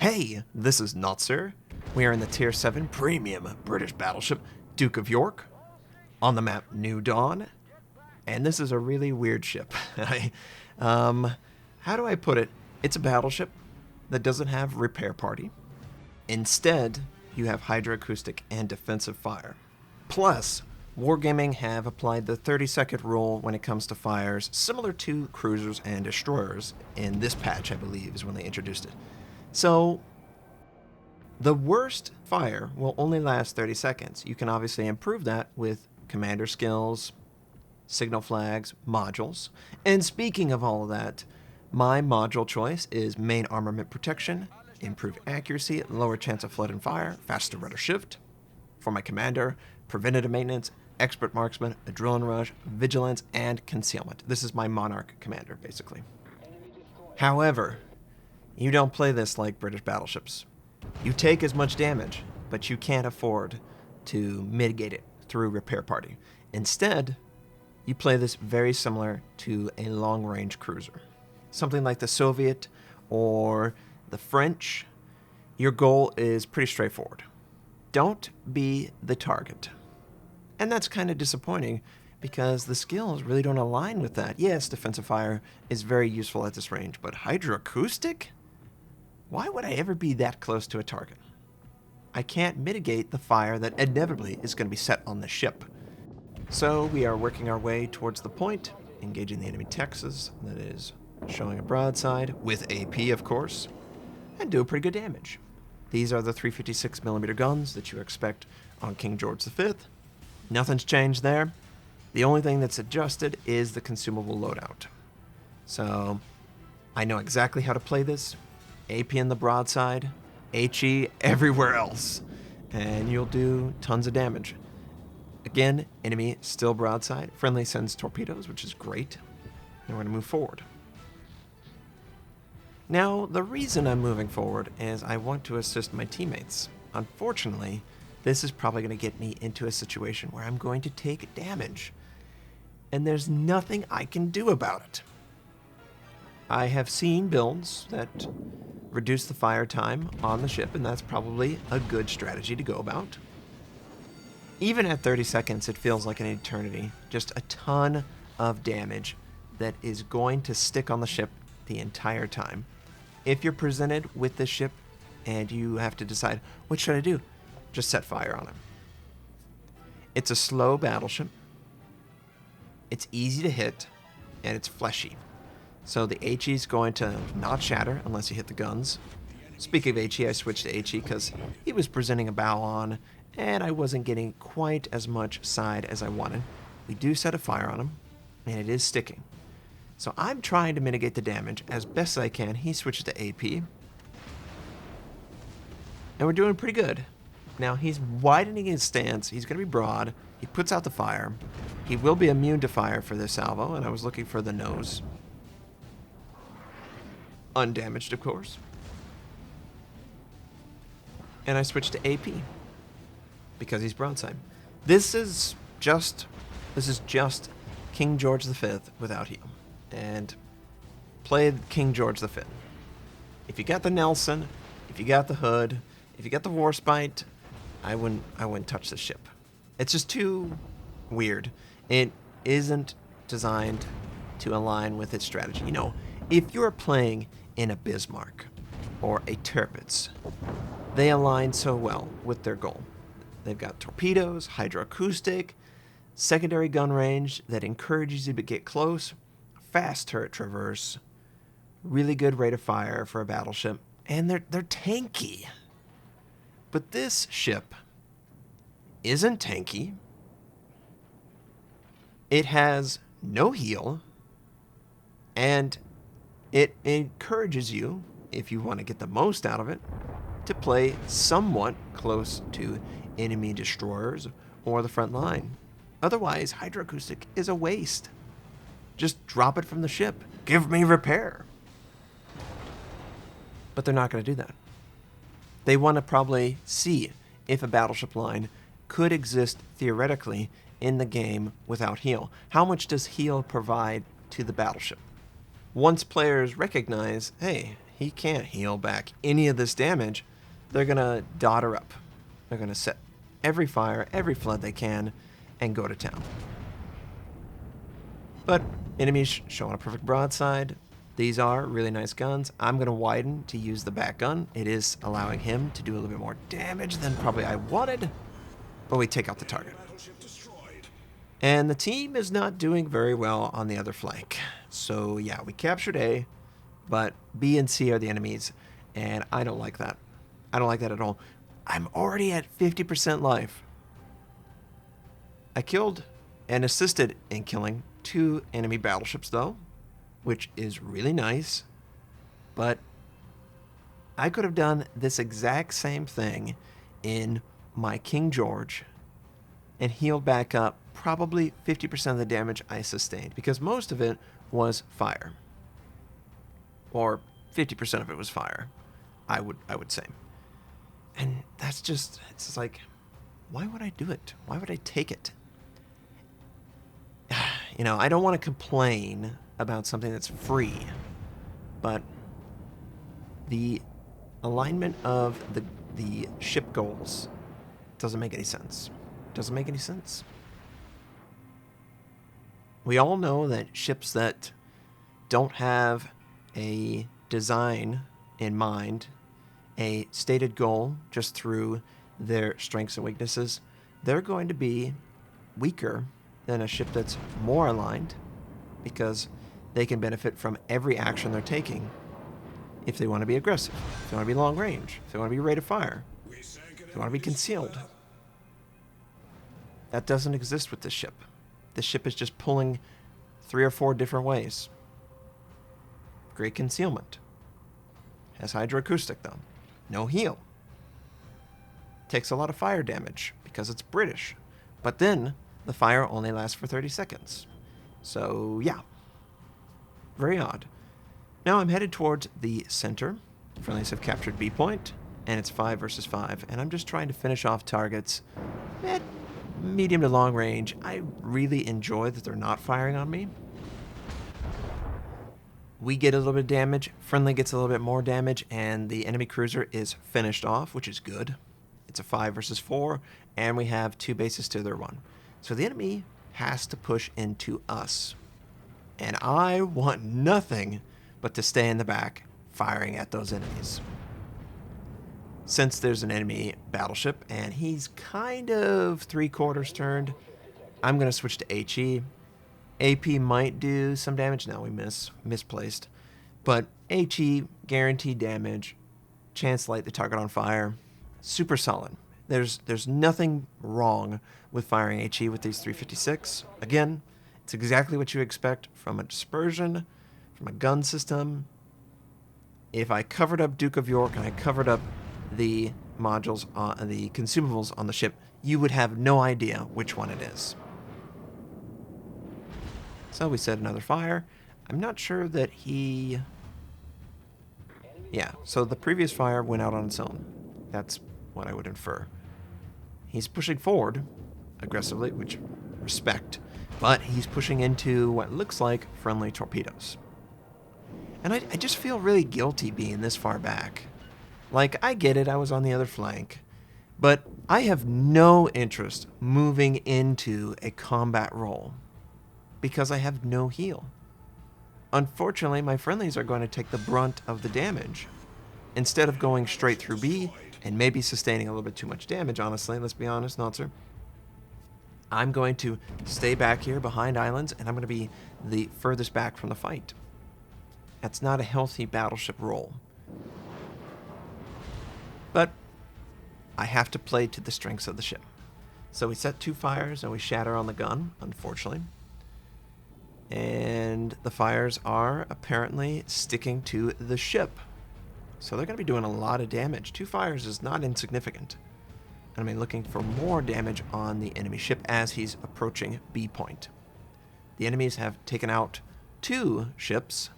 Hey, this is Notser. We are in the Tier 7 Premium British Battleship Duke of York on the map New Dawn, and this is a really weird ship. How do I put it? It's a battleship that doesn't have repair party. Instead, you have hydroacoustic and defensive fire. Plus, Wargaming have applied the 30-second rule when it comes to fires, similar to cruisers and destroyers. In this patch, I believe, is when they introduced it. So, the worst fire will only last 30 seconds. You can obviously improve that with commander skills, signal flags, modules. And speaking of all of that, my module choice is main armament protection, improved accuracy, lower chance of flood and fire, faster rudder shift. For my commander, preventative maintenance, expert marksman, adrenaline rush, vigilance, and concealment. This is my monarch commander, basically. However, you don't play this like British battleships. You take as much damage, but you can't afford to mitigate it through repair party. Instead, you play this very similar to a long-range cruiser. Something like the Soviet or the French. Your goal is pretty straightforward. Don't be the target. And that's kind of disappointing because the skills really don't align with that. Yes, defensive fire is very useful at this range, but hydroacoustic? Why would I ever be that close to a target? I can't mitigate the fire that inevitably is going to be set on the ship. So we are working our way towards the point, engaging the enemy Texas, that is showing a broadside, with AP of course, and do pretty good damage. These are the 356mm guns that you expect on King George V. Nothing's changed there. The only thing that's adjusted is the consumable loadout. So I know exactly how to play this. AP in the broadside, HE everywhere else, and you'll do tons of damage. Again, enemy still broadside. Friendly sends torpedoes, which is great. And we're going to move forward. Now, the reason I'm moving forward is I want to assist my teammates. Unfortunately, this is probably going to get me into a situation where I'm going to take damage, and there's nothing I can do about it. I have seen builds that reduce the fire time on the ship, and that's probably a good strategy to go about. Even at 30 seconds, it feels like an eternity. Just a ton of damage that is going to stick on the ship the entire time. If you're presented with this ship and you have to decide, what should I do? Just set fire on it. It's a slow battleship. It's easy to hit, and it's fleshy. So the HE is going to not shatter unless you hit the guns. Speaking of HE, I switched to HE because he was presenting a bow on, and I wasn't getting quite as much side as I wanted. We do set a fire on him, and it is sticking. So I'm trying to mitigate the damage as best as I can. He switches to AP. And we're doing pretty good. Now he's widening his stance. He's going to be broad. He puts out the fire. He will be immune to fire for this salvo, and I was looking for the nose. Undamaged, of course. And I switched to AP because he's broadside. This is just King George V without heal. And play King George V. If you got the Nelson, if you got the Hood, if you got the Warspite, I wouldn't touch the ship. It's just too weird. It isn't designed to align with its strategy. You know, if you're playing in a Bismarck or a Tirpitz, they align so well with their goal. They've got torpedoes, hydroacoustic, secondary gun range that encourages you to get close, fast turret traverse, really good rate of fire for a battleship, and they're tanky. But this ship isn't tanky. It has no heal, and it encourages you, if you want to get the most out of it, to play somewhat close to enemy destroyers or the front line. Otherwise, hydroacoustic is a waste. Just drop it from the ship. Give me repair. But they're not going to do that. They want to probably see if a battleship line could exist theoretically in the game without heal. How much does heal provide to the battleship? Once players recognize, hey, He can't heal back any of this damage. They're going to dot her up. They're going to set every fire, every flood they can, and go to town. But enemies showing a perfect broadside. These are really nice guns. I'm going to widen to use the back gun. It is allowing him to do a little bit more damage than probably I wanted. But we take out the target. And the team is not doing very well on the other flank. So yeah, we captured A, but B and C are the enemies. And I don't like that. I don't like that at all. I'm already at 50% life. I killed and assisted in killing 2 enemy battleships though, which is really nice. But I could have done this exact same thing in my King George and healed back up probably 50% of the damage I sustained, because most of it was fire. Or 50% of it was fire, I would say. And that's just, it's just like, why would I do it? Why would I take it? You know, I don't want to complain about something that's free, but the alignment of the ship goals doesn't make any sense. Doesn't make any sense. We all know that ships that don't have a design in mind, a stated goal just through their strengths and weaknesses, they're going to be weaker than a ship that's more aligned, because they can benefit from every action they're taking if they want to be aggressive, if they want to be long range, if they want to be rate of fire, if they want to be concealed. That doesn't exist with this ship. This ship is just pulling 3 or 4 different ways. Great concealment. Has hydroacoustic though. No heal. Takes a lot of fire damage because it's British. But then the fire only lasts for 30 seconds. So yeah. Very odd. Now I'm headed towards the center. Friendlies have captured B point, and it's 5 versus 5. And I'm just trying to finish off targets at medium to long range. I really enjoy that they're not firing on me. We get a little bit of damage, friendly gets a little bit more damage, and the enemy cruiser is finished off, which is good. It's a 5 versus 4, and we have 2 bases to their 1. So the enemy has to push into us. And I want nothing but to stay in the back, firing at those enemies. Since there's an enemy battleship, and he's kind of 3/4 turned, I'm going to switch to HE. AP might do some damage. Now we misplaced. But HE, guaranteed damage, chance to light the target on fire, super solid. There's nothing wrong with firing HE with these 356. Again, it's exactly what you expect from a dispersion, from a gun system. If I covered up Duke of York and I covered up the modules, the consumables on the ship, you would have no idea which one it is. So we set another fire. I'm not sure that he... Yeah, so the previous fire went out on its own. That's what I would infer. He's pushing forward aggressively, which respect, but he's pushing into what looks like friendly torpedoes. And I just feel really guilty being this far back. Like, I get it, I was on the other flank, but I have no interest moving into a combat role because I have no heal. Unfortunately, my friendlies are going to take the brunt of the damage. Instead of going straight through B and maybe sustaining a little bit too much damage, honestly, let's be honest, Notser, I'm going to stay back here behind islands, and I'm going to be the furthest back from the fight. That's not a healthy battleship role. But I have to play to the strengths of the ship. So we set 2 fires and we shatter on the gun, unfortunately. And the fires are apparently sticking to the ship. So they're going to be doing a lot of damage. 2 fires is not insignificant. And I'm going to be looking for more damage on the enemy ship as he's approaching B point. The enemies have taken out 2 ships.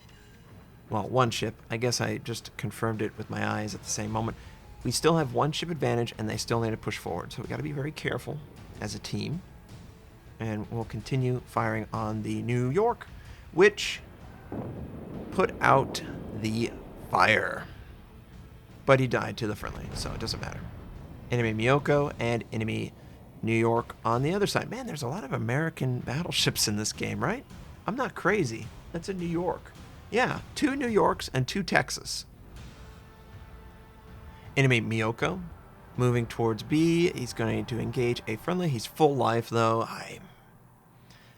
Well, 1 ship. I guess I just confirmed it with my eyes at the same moment. We still have 1 ship advantage, and they still need to push forward. So we got to be very careful as a team. And we'll continue firing on the New York, which put out the fire. But he died to the friendly, so it doesn't matter. Enemy Miyoko and enemy New York on the other side. Man, there's a lot of American battleships in this game, right? I'm not crazy. That's in New York. Yeah, 2 New Yorks and 2 Texas. Enemy Miyoko moving towards B. He's going to engage a friendly. He's full life, though.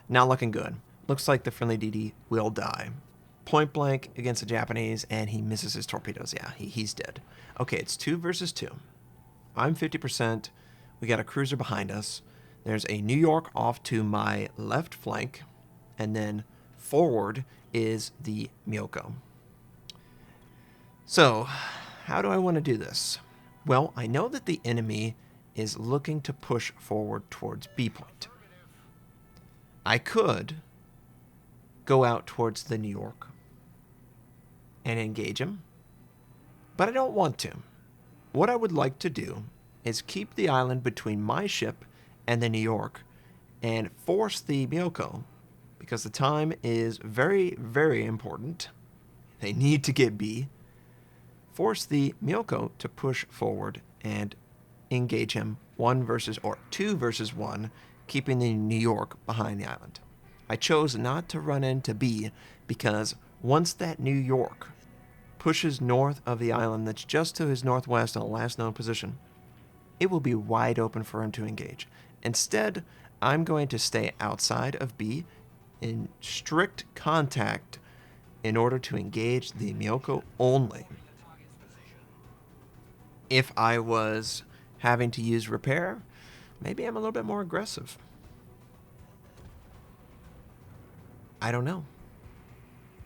Not looking good. Looks like the friendly DD will die. Point blank against the Japanese, and he misses his torpedoes. Yeah, he's dead. Okay, it's 2 versus 2. I'm 50%. We got a cruiser behind us. There's a New York off to my left flank, and then forward is the Miyoko. So, how do I want to do this? Well, I know that the enemy is looking to push forward towards B point. I could go out towards the New York and engage him, but I don't want to. What I would like to do is keep the island between my ship and the New York and force the Miyoko, because the time is very, very important. They need to get B. Force the Miyoko to push forward and engage him 2 versus 1, keeping the New York behind the island. I chose not to run into B because once that New York pushes north of the island that's just to his northwest on the last known position, it will be wide open for him to engage. Instead, I'm going to stay outside of B in strict contact in order to engage the Miyoko only. If I was having to use repair, maybe I'm a little bit more aggressive. I don't know.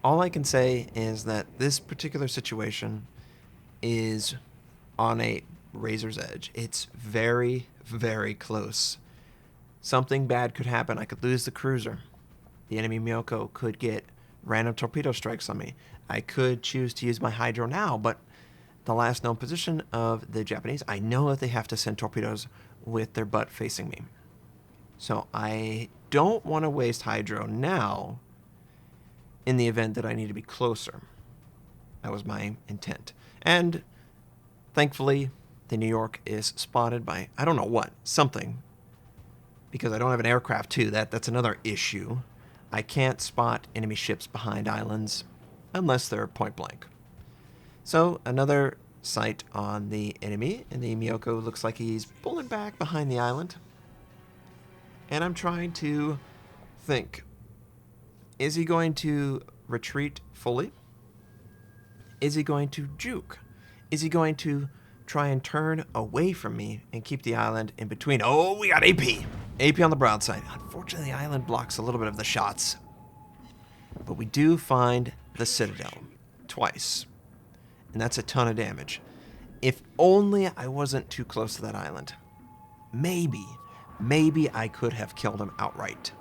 All I can say is that this particular situation is on a razor's edge. It's very, very close. Something bad could happen. I could lose the cruiser. The enemy Miyoko could get random torpedo strikes on me. I could choose to use my hydro now, but the last known position of the Japanese, I know that they have to send torpedoes with their butt facing me. So I don't want to waste hydro now in the event that I need to be closer. That was my intent. And thankfully, the New York is spotted by, I don't know what, something. Because I don't have an aircraft too, that's another issue. I can't spot enemy ships behind islands unless they're point blank. So another sight on the enemy, and the Miyoko looks like he's pulling back behind the island. And I'm trying to think, is he going to retreat fully? Is he going to juke? Is he going to try and turn away from me and keep the island in between? Oh, we got AP! AP on the broadside. Unfortunately, the island blocks a little bit of the shots. But we do find the Citadel twice. And that's a ton of damage. If only I wasn't too close to that island. Maybe I could have killed him outright.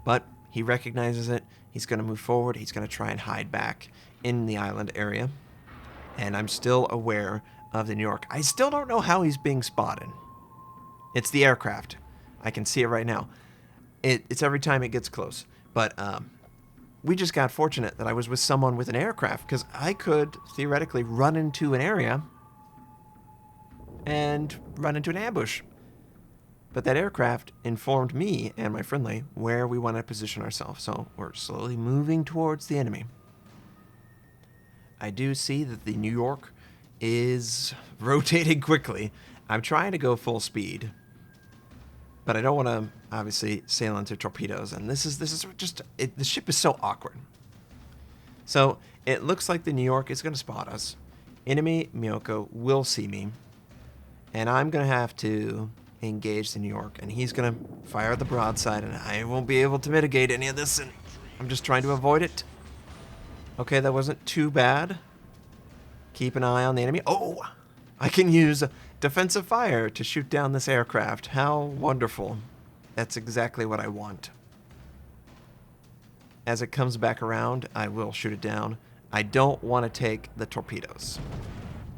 But he recognizes it. He's going to move forward. He's going to try and hide back in the island area. And I'm still aware of the New York. I still don't know how he's being spotted. It's the aircraft. I can see it right now. It's every time it gets close. But we just got fortunate that I was with someone with an aircraft, because I could theoretically run into an area and run into an ambush. But that aircraft informed me and my friendly where we want to position ourselves. So we're slowly moving towards the enemy. I do see that the New York is rotating quickly. I'm trying to go full speed, but I don't want to obviously sail into torpedoes. And this is just the ship is so awkward. So it looks like the New York is going to spot us. Enemy Miyoko will see me, and I'm going to have to engage the New York, and he's going to fire the broadside, and I won't be able to mitigate any of this, and I'm just trying to avoid it. Okay, that wasn't too bad. Keep an eye on the enemy. Oh, I can use defensive fire to shoot down this aircraft. How wonderful. That's exactly what I want. As it comes back around, I will shoot it down. I don't want to take the torpedoes.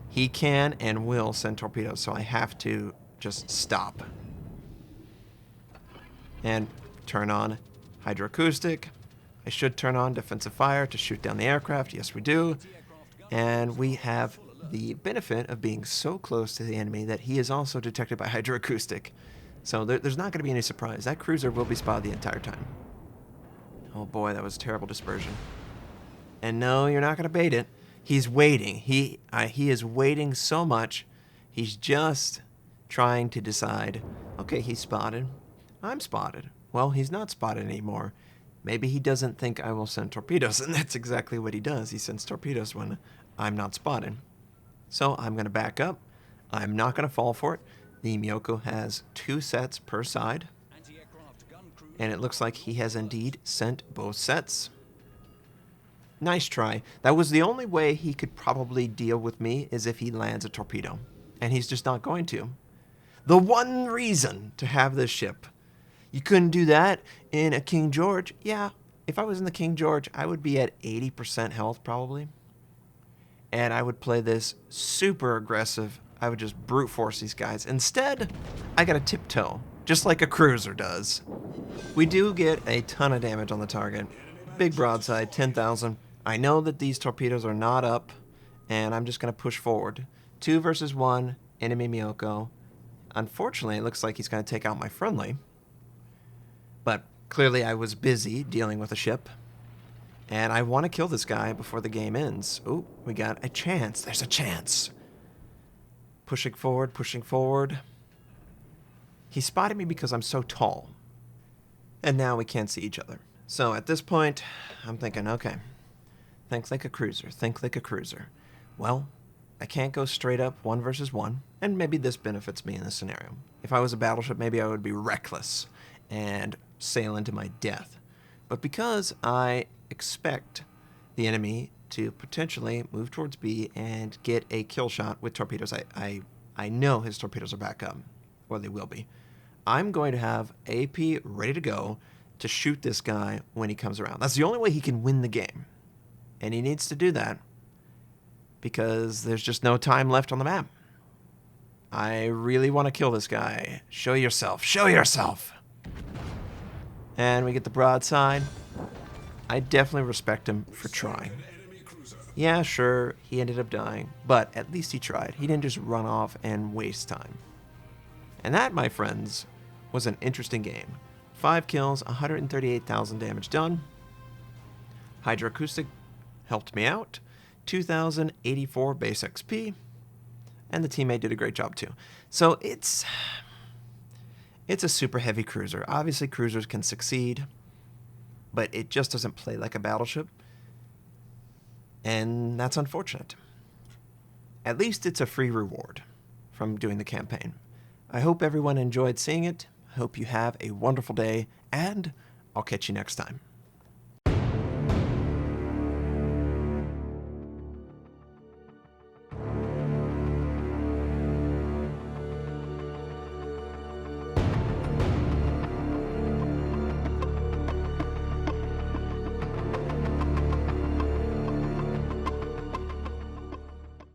He can and will send torpedoes, so I have to just stop. And turn on hydroacoustic. I should turn on defensive fire to shoot down the aircraft. Yes, we do. And we have the benefit of being so close to the enemy that he is also detected by hydroacoustic. So there's not going to be any surprise. That cruiser will be spotted the entire time. Oh boy, that was terrible dispersion. And no, you're not going to bait it. He's waiting. He is waiting so much. He's just trying to decide, okay, he's spotted. I'm spotted. Well, he's not spotted anymore. Maybe he doesn't think I will send torpedoes, and that's exactly what he does. He sends torpedoes when I'm not spotted. So I'm going to back up. I'm not going to fall for it. The Miyoko has 2 sets per side, and it looks like he has indeed sent both sets. Nice try. That was the only way he could probably deal with me, is if he lands a torpedo, and he's just not going to. The one reason to have this ship. You couldn't do that in a King George. Yeah, if I was in the King George, I would be at 80% health probably. And I would play this super aggressive. I would just brute force these guys. Instead, I got to tiptoe, just like a cruiser does. We do get a ton of damage on the target. Big broadside, 10,000. I know that these torpedoes are not up, and I'm just going to push forward. 2 versus 1, enemy Miyoko. Unfortunately, it looks like he's going to take out my friendly. But clearly I was busy dealing with a ship. And I want to kill this guy before the game ends. Oh, we got a chance. There's a chance. Pushing forward, pushing forward. He spotted me because I'm so tall. And now we can't see each other. So at this point, I'm thinking, okay, think like a cruiser, think like a cruiser. Well, I can't go straight up 1 versus 1, and maybe this benefits me in this scenario. If I was a battleship, maybe I would be reckless and sail into my death. But because I expect the enemy to potentially move towards B and get a kill shot with torpedoes, I know his torpedoes are back up, or they will be. I'm going to have AP ready to go to shoot this guy when he comes around. That's the only way he can win the game. And he needs to do that because there's just no time left on the map. I really want to kill this guy. Show yourself. Show yourself. And we get the broadside. I definitely respect him for trying. Yeah, sure, he ended up dying, but at least he tried. He didn't just run off and waste time. And that, my friends, was an interesting game. 5 kills, 138,000 damage done. Hydroacoustic helped me out. 2,084 base XP. And the teammate did a great job too. So it's a super heavy cruiser. Obviously cruisers can succeed, but it just doesn't play like a battleship. And that's unfortunate. At least it's a free reward from doing the campaign. I hope everyone enjoyed seeing it. I hope you have a wonderful day, and I'll catch you next time.